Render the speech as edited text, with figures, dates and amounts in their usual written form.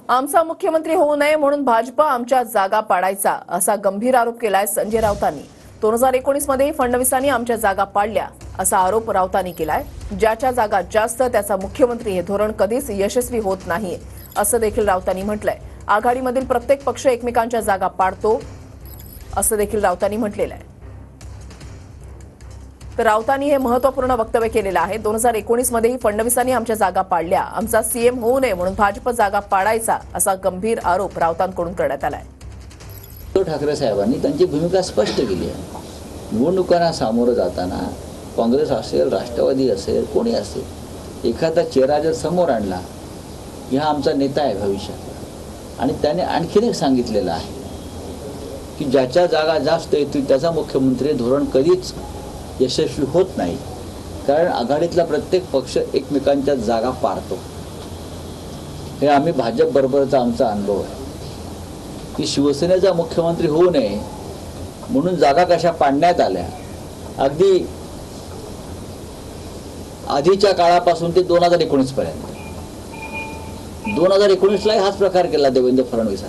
आमचा मुख्यमंत्री होऊ नये म्हणून भाजप आमच्या जागा पाडायचा असा गंभीर आरोप केलाय संजय राऊतांनी। 2019 मध्ये फडणवीसांनी आमच्या जागा पाडल्या असा आरोप राऊतांनी केलाय। ज्याच्या जागा जास्त त्याचा मुख्यमंत्री हे धोरण कधीच यशस्वी होत नाही असं देखील राऊतांनी म्हटलंय। आघाडीमधील प्रत्येक पक्ष एकमेकांच्या जागा पाडतो असं देखील राऊतांनी म्हटलेलं आहे। तर राऊतांनी हे महत्त्वपूर्ण वक्तव्य केलेलं आहे। 2019 मध्येही फडणवीसांनी आमच्या जागा पाडल्या, आमचा सीएम होऊ नये म्हणून भाजप जागा पाडायचा असा गंभीर आरोप राऊतांकडून करण्यात आलाय। उद्धव ठाकरे साहेबांनी त्यांची भूमिका स्पष्ट केली आहे। निवडणुकांना सामोरं जाताना काँग्रेस असेल, राष्ट्रवादी असेल, कोणी असेल, एखादा चेहरा जर समोर आणला, हा आमचा नेता आहे भविष्यात, आणि त्याने आणखीन एक सांगितलेलं आहे की ज्याच्या जागा जास्त येतील त्याचा मुख्यमंत्री धोरण कधीच यशस्वी होत नाही, कारण आघाडीतला प्रत्येक पक्ष एकमेकांच्या जागा पाडतो। हे आम्ही भाजप बरोबरचा आमचा अनुभव आहे की शिवसेनेचा मुख्यमंत्री होऊ नये म्हणून जागा कशा पाडण्यात आल्या। अगदी आधीच्या काळापासून ते 2019 पर्यंत 2019ला हाच प्रकार केला देवेंद्र फडणवीस।